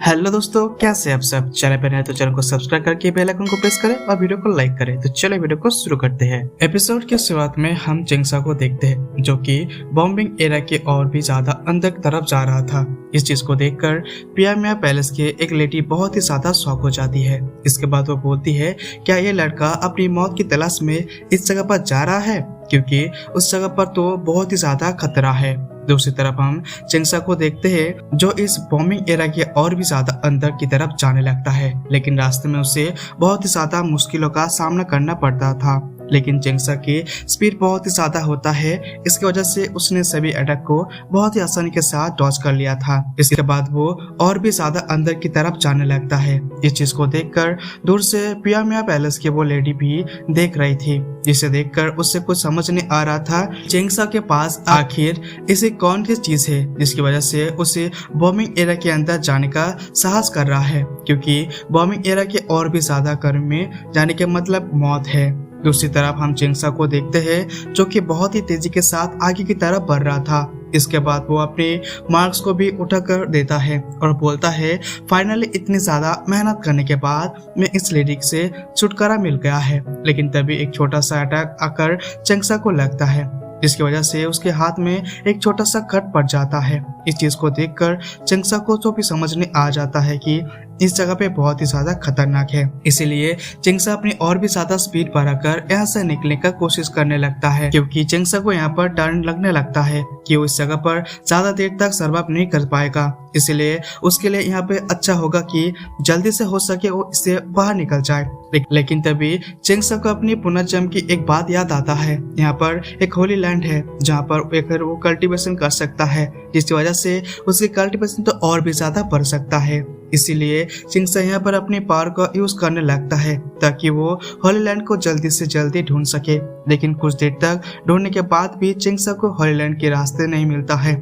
Hello दोस्तों, कैसे आप सब। चैनल पर नए तो चैनल को सब्सक्राइब करके बेल आइकन को प्रेस करें और वीडियो को लाइक करें। तो चलो वीडियो को शुरू करते हैं। एपिसोड की शुरुआत में हम चिंगसा को देखते हैं जो कि बॉम्बिंग एरिया के और भी ज्यादा अंदर की तरफ जा रहा था। इस चीज को देखकर पियामिया पैलेस के एक लेडी बहुत ही ज्यादा शॉक हो जाती है। इसके बाद वो बोलती है, क्या ये लड़का अपनी मौत की तलाश में इस जगह पर जा रहा है, क्योंकि उस जगह पर तो बहुत ही ज्यादा खतरा है। दूसरी तरफ हम चिंगसा को देखते हैं जो इस बॉम्बिंग एरिया के और भी ज्यादा अंदर की तरफ जाने लगता है, लेकिन रास्ते में उसे बहुत ही ज्यादा मुश्किलों का सामना करना पड़ता था। लेकिन चिंगसा की स्पीड बहुत ही ज्यादा होता है, इसकी वजह से उसने सभी अटैक को बहुत ही आसानी के साथ डॉज कर लिया था। इसके बाद वो और भी ज्यादा अंदर की तरफ जाने लगता है। इस चीज को देखकर दूर से पियामिया पैलेस की वो लेडी भी देख रही थी, जिसे देखकर उससे कुछ समझ नहीं आ रहा था चिंगसा के पास आखिर इसे कौन सी चीज है जिसकी वजह से उसे बॉम्बिंग एरिया के अंदर जाने का साहस कर रहा है, क्योंकि बॉम्बिंग एरिया के और भी ज्यादा गर्म में जाने के मतलब मौत है। दूसरी तरफ हम चिंगसा को देखते हैं जो कि बहुत ही तेजी के साथ आगे की तरफ बढ़ रहा था। इसके बाद वो अपने मार्क्स को भी उठा कर देता है और बोलता है, फाइनली इतनी ज्यादा मेहनत करने के बाद मैं इस लेडी से छुटकारा मिल गया है। लेकिन तभी एक छोटा सा अटैक आकर चिंगसा को लगता है, जिसकी वजह से उसके हाथ में एक छोटा सा कट पड़ जाता है। इस चीज को देखकर चिंगसा को तो भी समझने आ जाता है कि इस जगह पे बहुत ही ज्यादा खतरनाक है। इसीलिए चिंगसा अपनी और भी ज्यादा स्पीड बढ़ाकर यहाँ से निकलने का कोशिश करने लगता है, क्योंकि चिंगसा को यहाँ पर डर लगने लगता है कि वो इस जगह पर ज्यादा देर तक सर्वाइव नहीं कर पाएगा। इसीलिए उसके लिए यहाँ पे अच्छा होगा कि जल्दी से हो सके वो इससे बाहर निकल जाए। लेकिन तभी चिंगसा को अपनी पुनर्जन्म की एक बात याद आता है। यहाँ पर एक होली लैंड है जहाँ पर वो कल्टीवेशन कर सकता है, जिसकी वजह से उसकी कल्टीवेशन तो और भी ज्यादा बढ़ सकता है। इसीलिए चिंगसा यहाँ पर अपनी पावर का यूज करने लगता है ताकि वो होली लैंड को जल्दी से जल्दी ढूंढ सके। लेकिन कुछ देर तक ढूंढने के बाद भी चिंगसा को होली लैंड के रास्ते नहीं मिलता है।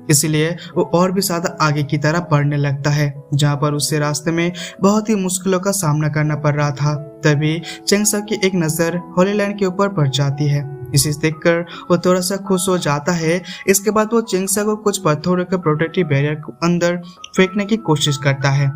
इसलिए वो और भी ज्यादा आगे की तरफ बढ़ने लगता है, जहाँ पर उससे रास्ते में बहुत ही मुश्किलों का सामना करना पड़ रहा था। तभी चिंगसा की एक नजर होली लैंड के ऊपर पड़ जाती है। इसे देखकर वो थोड़ा सा खुश हो जाता है। इसके बाद वो चिंगसा को कुछ पत्थरों के प्रोटेक्टिव बैरियर को अंदर फेंकने की कोशिश करता है,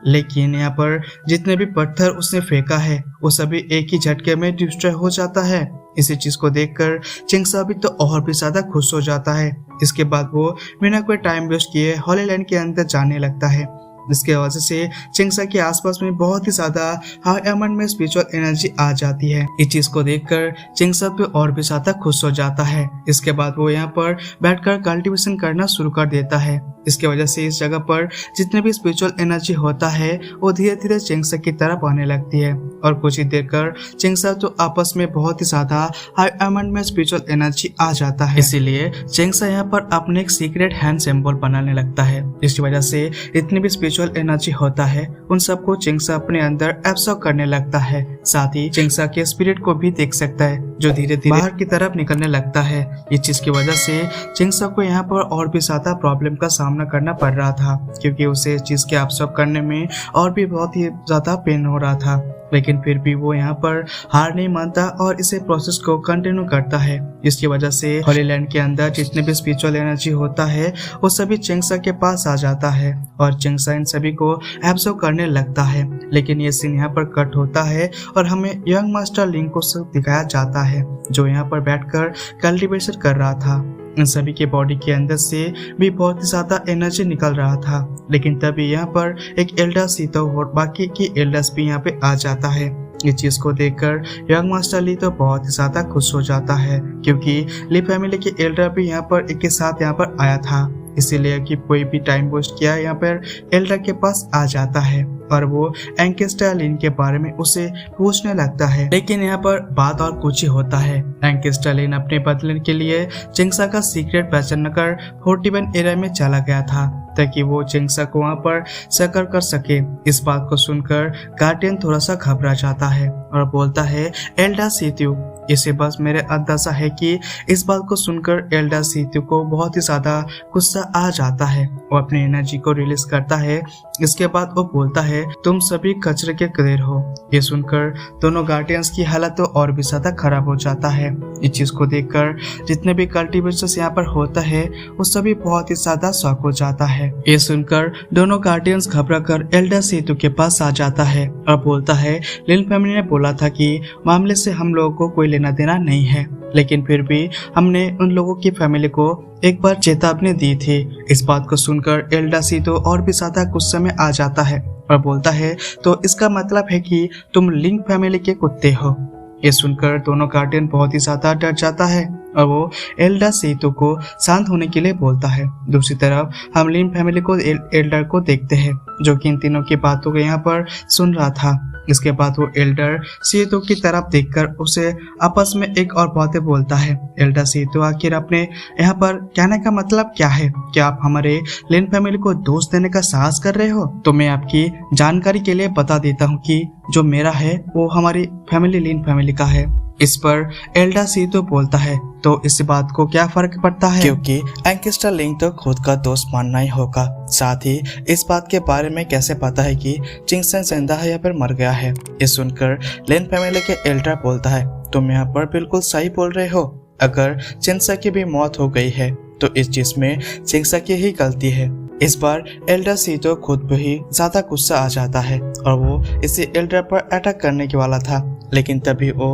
लेकिन यहाँ पर जितने भी पत्थर उसने फेंका है वो सभी एक ही झटके में डिस्ट्रॉय हो जाता है। इसी चीज को देखकर चिंगसा भी तो और भी ज्यादा खुश हो जाता है। इसके बाद वो बिना कोई टाइम वेस्ट किए होली लैंड के अंदर जाने लगता है, जिसके वजह से चिंगसा के आसपास में बहुत ही ज्यादा हाई अमाउंट में स्पिरिचुअल एनर्जी आ जाती है। इस चीज को देखकर चिंगसा भी और भी ज्यादा खुश हो जाता है। इसके बाद वो यहाँ पर बैठकर कल्टीवेशन करना शुरू कर देता है। इसके वजह से इस जगह पर जितने भी स्पिरिचुअल एनर्जी होता है वो धीरे धीरे चिंगसा की तरफ आने लगती है, और कुछ ही देर कर चिंगसा तो आपस में बहुत ही ज्यादा हाई अमाउंट में स्पिरिचुअल एनर्जी आ जाता है। इसीलिए चिंगसा यहाँ पर अपने एक सीक्रेट हैंड सिंबल बनाने लगता है, जिसकी वजह से जितने भी स्पिरिचुअल एनर्जी होता है उन सबको चिंगसा अपने अंदर एब्सॉर्ब करने लगता है। साथ ही चिंगसा के स्पिरिट को भी देख सकता है जो धीरे धीरे बाहर की तरफ निकलने लगता है। इस चीज की वजह से चिंगसा को यहाँ पर और भी ज्यादा प्रॉब्लम का सामना करना पड़ रहा था, क्योंकि उसे इस चीज के एब्सॉर्ब करने में और भी बहुत ही ज्यादा पेन हो रहा था। लेकिन फिर भी वो यहाँ पर हार नहीं मानता और इसे प्रोसेस को कंटिन्यू करता है, जिसकी वजह से होली लैंड के अंदर जितने भी स्पिरिचुअल एनर्जी होता है वो सभी चिंगसा के पास आ जाता है और चिंगसा इन सभी को एब्सॉर्ब करने लगता है। लेकिन ये सीन यहाँ पर कट होता है और हमें यंग मास्टर लिंग को दिखाया जाता है जो यहाँ पर बैठकर कल्टीवेशन कर रहा था। इन सभी के बॉडी के अंदर से भी बहुत ही ज्यादा एनर्जी निकल रहा था। लेकिन तभी यहाँ पर एक एल्डर सीतो और बाकी की एल्डर्स भी यहाँ पे आ जाता है। इस चीज को देखकर यंग मास्टर ली तो बहुत ही ज्यादा खुश हो जाता है, क्योंकि ली फैमिली के एल्डर भी यहाँ पर एक के साथ यहाँ पर आया था। इसीलिए कि कोई भी टाइम वेस्ट किया यहाँ पर एल्डर के पास आ जाता है और वो एंकेस्टर लिन के बारे में उसे पूछने लगता है। लेकिन यहाँ पर बात और कुछ ही होता है। एंकेस्टर लिन अपने बदले के लिए चिंगसा का सीक्रेट पहचान कर 41 एरिया में चला गया था ताकि वो चिंगसा को वहाँ पर सकर कर सके। इस बात को सुनकर गार्डियन थोड़ा सा घबरा जाता है और बोलता है एल्डा सीत्यू। इसी बस मेरे अंदाजा है कि इस बात को सुनकर एल्डा सीत्यू को बहुत ही ज्यादा गुस्सा आ जाता है। वो अपनी एनर्जी को रिलीज करता है। इसके बाद वो बोलता है तुम सभी कचरे के ढेर हो। ये सुनकर दोनों गार्डियंस की हालत तो और भी ज्यादा खराब हो जाता है। इस चीज को देखकर जितने भी कल्टिवेटर्स यहाँ पर होता है वो सभी बहुत ही ज्यादा शॉक हो जाता है। ये सुनकर दोनों गार्डियंस घबरा कर एल्डा सीतू के पास आ जाता है और बोलता है लिन फैमिली ने बोला था कि मामले से हम लोगों को कोई लेना देना नहीं है, लेकिन फिर भी हमने उन लोगों की फैमिली को एक बार चेतावनी दी थी। इस बात को सुनकर एल्डा सीतो और भी ज्यादा गुस्से में आ जाता है और बोलता है तो इसका मतलब है कि तुम लिंक फैमिली के कुत्ते हो। ये सुनकर दोनों गार्डियन बहुत ही ज्यादा डर जाता है और वो एल्डा सीतो को शांत होने के लिए बोलता है। दूसरी तरफ हम लिन फैमिली को एल्डर को देखते हैं जो कि इन तीनों की बातों को यहाँ पर सुन रहा था। इसके बाद वो एल्डर सीतो की तरफ देखकर उसे आपस में एक और बातें बोलता है। एल्डर सीतो आखिर अपने यहाँ पर कहने का मतलब क्या है? क्या आप हमारे लिन फैमिली को दोष देने का साहस कर रहे हो? तो मैं आपकी जानकारी के लिए बता देता हूँ कि जो मेरा है वो हमारी फैमिली लिन फैमिली का है। इस पर एल्डा सीतो बोलता है तो इस बात को क्या फर्क पड़ता है, क्योंकि एंकेस्टर लिंक तो खुद का दोस्त मानना ही होगा। साथ ही इस बात के बारे में कैसे पता है कि चिंगसन जिंदा है या फिर मर गया है। ये सुनकर लिन फैमिली के एल्डर बोलता है तुम यहाँ पर बिल्कुल सही बोल रहे हो। अगर चिंगसा की भी मौत हो गई है तो इस चीज में चिंगसा की ही गलती है। इस बार एल्डर सीतो खुद पे ही ज्यादा गुस्सा आ जाता है और वो इसे एल्डर पर अटैक करने के वाला था, लेकिन तभी वो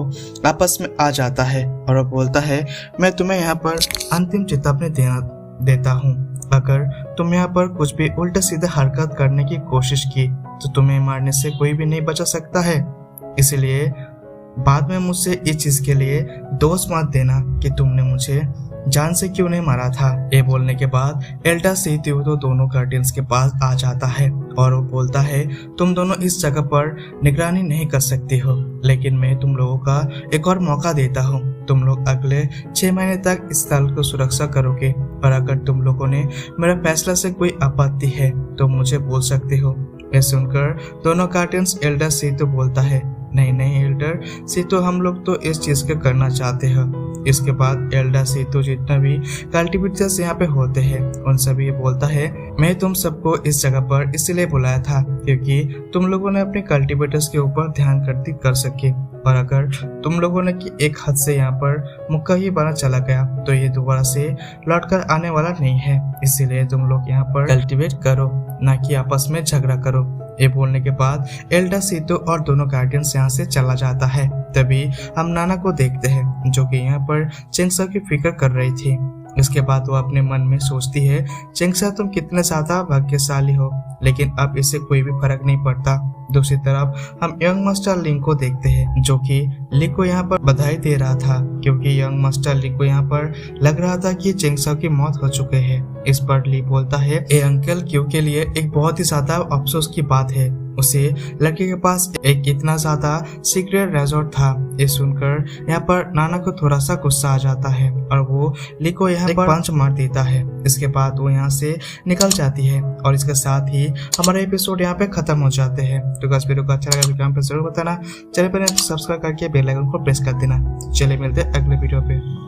आपस में आ जाता है और वो बोलता है मैं तुम्हें यहाँ पर अंतिम चेतावनी देता हूँ। अगर तुम यहाँ पर कुछ भी उल्टा सीधा हरकत करने की कोशिश की तो तुम्हें मारने से कोई भी नहीं बचा सकता है। इसलिए बाद में मुझसे इस चीज के लिए दोष मत देना कि तुमने मुझे जान से क्यों नहीं मारा था। ये बोलने के बाद एल्डा सीत्यू तो दोनों गार्डियंस के पास आ जाता है और वो बोलता है तुम दोनों इस जगह पर निगरानी नहीं कर सकती हो, लेकिन मैं तुम लोगों का एक और मौका देता हूँ। तुम लोग अगले 6 महीने तक इस स्थल को सुरक्षा करोगे और अगर तुम लोगों ने मेरा फैसला से कोई आपत्ति है तो मुझे बोल सकते हो। यह सुनकर दोनों गार्डियंस एल्डर सीतो बोलता है नहीं एल्डर सीतो हम लोग तो इस चीज को करना चाहते हैं। इसके बाद एल्डर सीतो जितना भी कल्टिवेटर्स यहाँ पे होते हैं उन सभी बोलता है मैं तुम सबको इस जगह पर इसलिए बुलाया था क्योंकि तुम लोगों ने अपने कल्टिवेटर्स के ऊपर ध्यान कर सके, और अगर तुम लोगों ने कि एक हद से यहाँ पर मुक्का ही बना चला गया तो ये दोबारा से लौट कर आने वाला नहीं है। इसीलिए तुम लोग यहाँ पर कल्टिवेट करो, ना कि आपस में झगड़ा करो। ये बोलने के बाद एल्डा सीतो और दोनों गार्डियंस यहाँ से चला जाता है। तभी हम नाना को देखते हैं जो कि यहाँ पर चिंगसा की फिक्र कर रही थी। इसके बाद वो अपने मन में सोचती है चिंगसा तुम कितने ज्यादा भाग्यशाली हो, लेकिन अब इससे कोई भी फर्क नहीं पड़ता। दूसरी तरफ हम यंग मास्टर लिंक को देखते हैं जो कि ली को यहाँ पर बधाई दे रहा था क्योंकि यंग मास्टर ली को यहाँ पर लग रहा था कि चिंगसा की मौत हो चुके हैं। इस पर ली बोलता है ए अंकल क्यू के लिए एक बहुत ही ज्यादा अफसोस की बात है, उसे लड़के के पास एक इतना ज्यादा सीक्रेट रिजॉर्ट था। ये सुनकर यहाँ पर नाना को थोड़ा सा गुस्सा आ जाता है और वो ली को यहाँ पर पंच मार देता है। इसके बाद वो यहाँ से निकल जाती है और इसके साथ ही हमारा एपिसोड यहाँ पे खत्म हो जाते हैं। तो गाइस वीडियो को अच्छा लगा वीडियो पे जरूर बताना, चैनल पर सब्सक्राइब करके बेल आइकन को प्रेस कर देना। चलिए मिलते हैं अगले वीडियो पे।